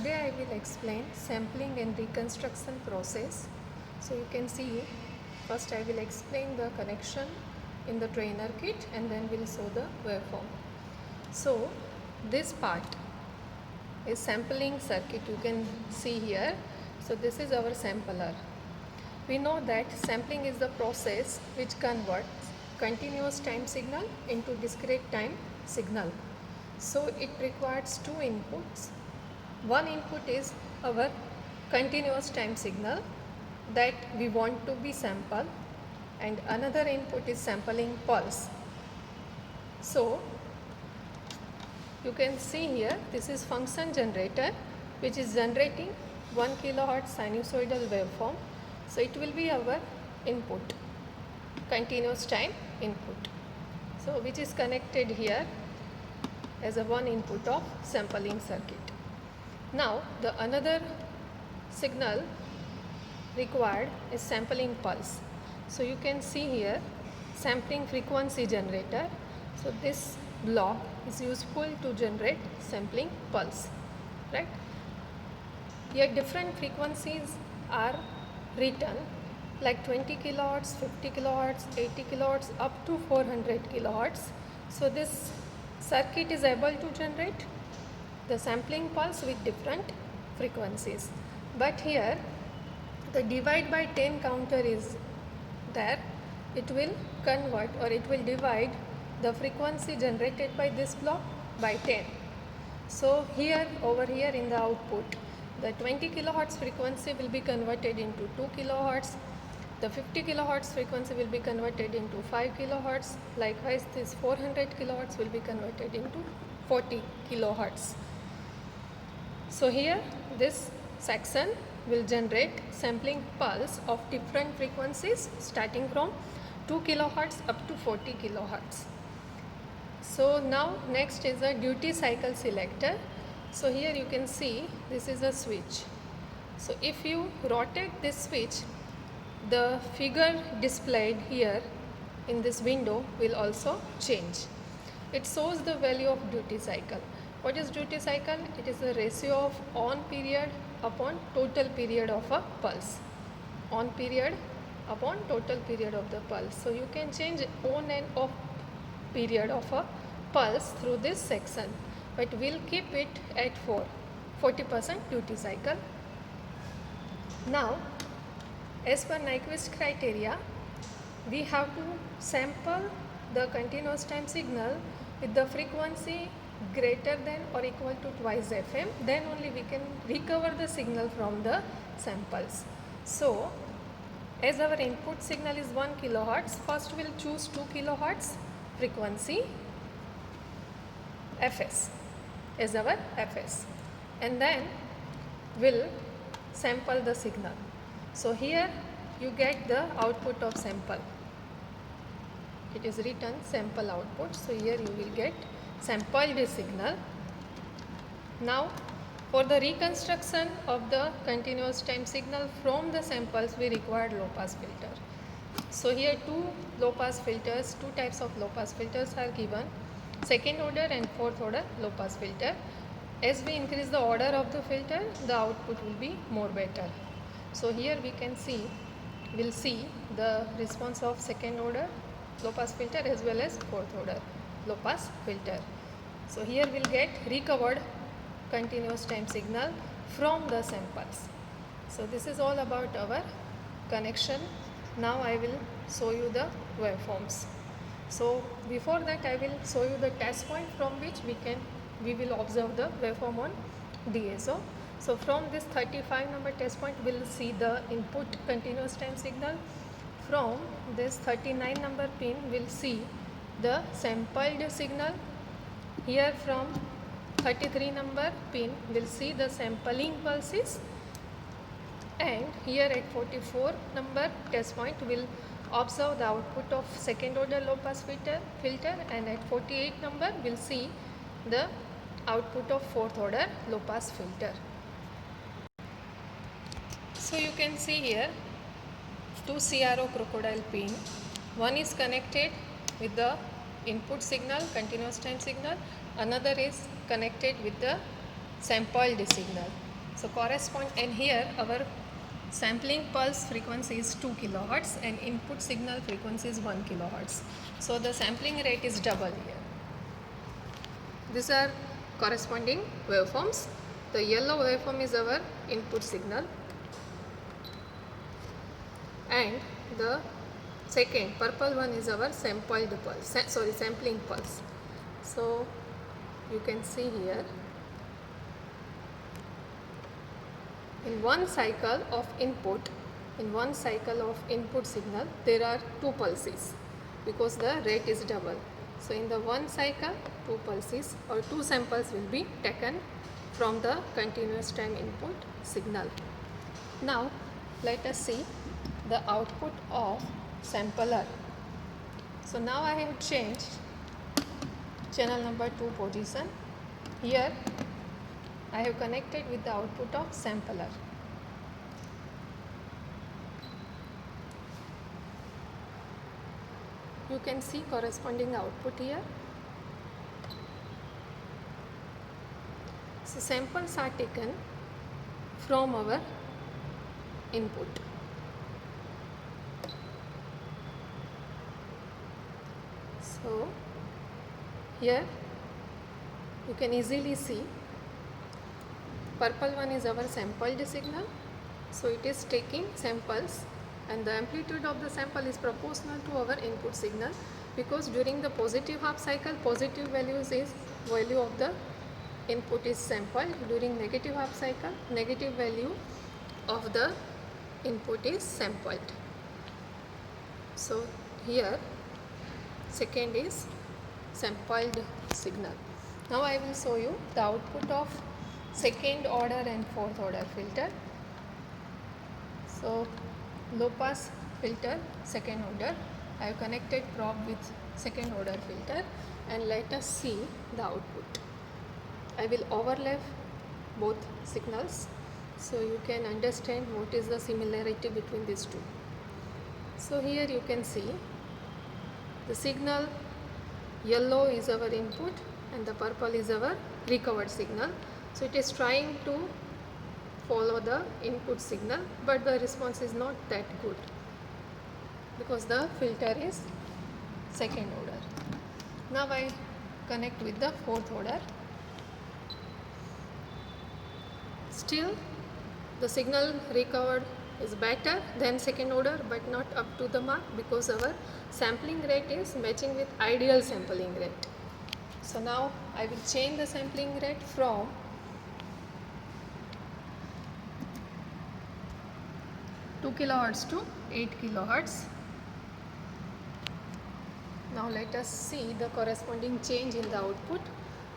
Today I will explain sampling and reconstruction process. So you can see, first I will explain the connection in the trainer kit and then we'll show the waveform. So this part is sampling circuit, you can see here. So this is our sampler. We know that sampling is the process which converts continuous time signal into discrete time signal. So it requires two inputs. One input is our continuous time signal that we want to be sampled, and another input is sampling pulse. So you can see here, this is function generator which is generating 1 kilohertz sinusoidal waveform. So it will be our input, continuous time input, so which is connected here as a one input of sampling circuit. Now the another signal required is sampling pulse. So you can see here sampling frequency generator. So this block is useful to generate sampling pulse, right? Here different frequencies are written like 20 kilohertz, 50 kilohertz, 80 kilohertz up to 400 kilohertz. So this circuit is able to generate the sampling pulse with different frequencies. But here the divide by 10 counter is there. It will convert or it will divide the frequency generated by this block by 10. So here over here in the output, the 20 kilohertz frequency will be converted into 2 kilohertz. The 50 kilohertz frequency will be converted into 5 kilohertz. Likewise, this 400 kilohertz will be converted into 40 kilohertz. So here this section will generate sampling pulse of different frequencies starting from 2 kilohertz up to 40 kilohertz. So now next is a duty cycle selector. So here you can see this is a switch. So if you rotate this switch, the figure displayed here in this window will also change. It shows the value of duty cycle. What is duty cycle? It is the ratio of on period upon total period of a pulse. On period upon total period of the pulse. So you can change on and off period of a pulse through this section, but we'll keep it at 40% duty cycle. Now, as per Nyquist criteria, we have to sample the continuous time signal with the frequency greater than or equal to twice FM, then only we can recover the signal from the samples. So, as our input signal is 1 kilohertz, first we'll choose 2 kilohertz frequency Fs as our Fs, and then we'll sample the signal. So here you get the output of sample. It is written sample output. So here you will get sampled signal. Now for the reconstruction of the continuous time signal from the samples, we required low pass filter. So here two low pass filters, two types of low pass filters are given, second order and fourth order low pass filter. As we increase the order of the filter, the output will be more better. So here we can see, we'll see the response of second order low pass filter as well as fourth order low pass filter. So here we'll get recovered continuous time signal from the samples. So this is all about our connection. Now I will show you the waveforms. So before that I will show you the test point from which we will observe the waveform on DSO. So from this 35 number test point we will see the input continuous time signal. From this 39 number pin we will see the sampled signal. Here from 33 number pin we will see the sampling pulses, and here at 44 number test point we will observe the output of second order low pass filter, and at 48 number we will see the output of fourth order low pass filter. So you can see here two CRO crocodile pin. One is connected with the input signal, continuous time signal. Another is connected with the sampled signal. So correspond, and here our sampling pulse frequency is 2 kilohertz and input signal frequency is 1 kilohertz. So the sampling rate is double here. These are corresponding waveforms. The yellow waveform is our input signal, and the second purple one is our sampled pulse, sampling pulse. So you can see here, in one cycle of input signal, there are 2 pulses because the rate is double. So in the one cycle, 2 pulses or 2 samples will be taken from the continuous time input signal. Now let us see the output of sampler. So now I have changed channel number 2 position. Here I have connected with the output of sampler. You can see corresponding output here. So samples are taken from our input. So here you can easily see purple one is our sampled signal. So it is taking samples, and the amplitude of the sample is proportional to our input signal, because during the positive half cycle, positive value of the input is sampled. During negative half cycle, negative value of the input is sampled. So here second is sampled signal. Now I will show you the output of second order and fourth order filter. So low pass filter second order, I have connected probe with second order filter, and let us see the output. I will overlap both signals so you can understand what is the similarity between these two. So here you can see the signal yellow is our input and the purple is our recovered signal. So it is trying to follow the input signal, but the response is not that good because the filter is second order. Now I connect with the fourth order. Still the signal recovered is better than second order, but not up to the mark, because our sampling rate is matching with ideal sampling rate. So now I will change the sampling rate from 2 kilohertz to 8 kilohertz. Now let us see the corresponding change in the output.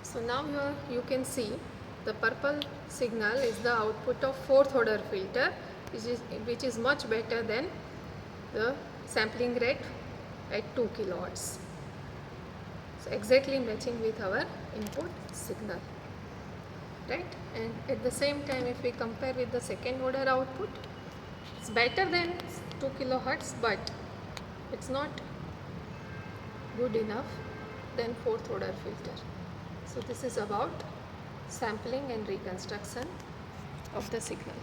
So now here you can see the purple signal is the output of fourth order filter, which is much better than the sampling rate at 2 kilohertz. So exactly matching with our input signal, right? And at the same time, if we compare with the second order output, it's better than 2 kilohertz, but it's not good enough than fourth order filter. So this is about sampling and reconstruction of the signal.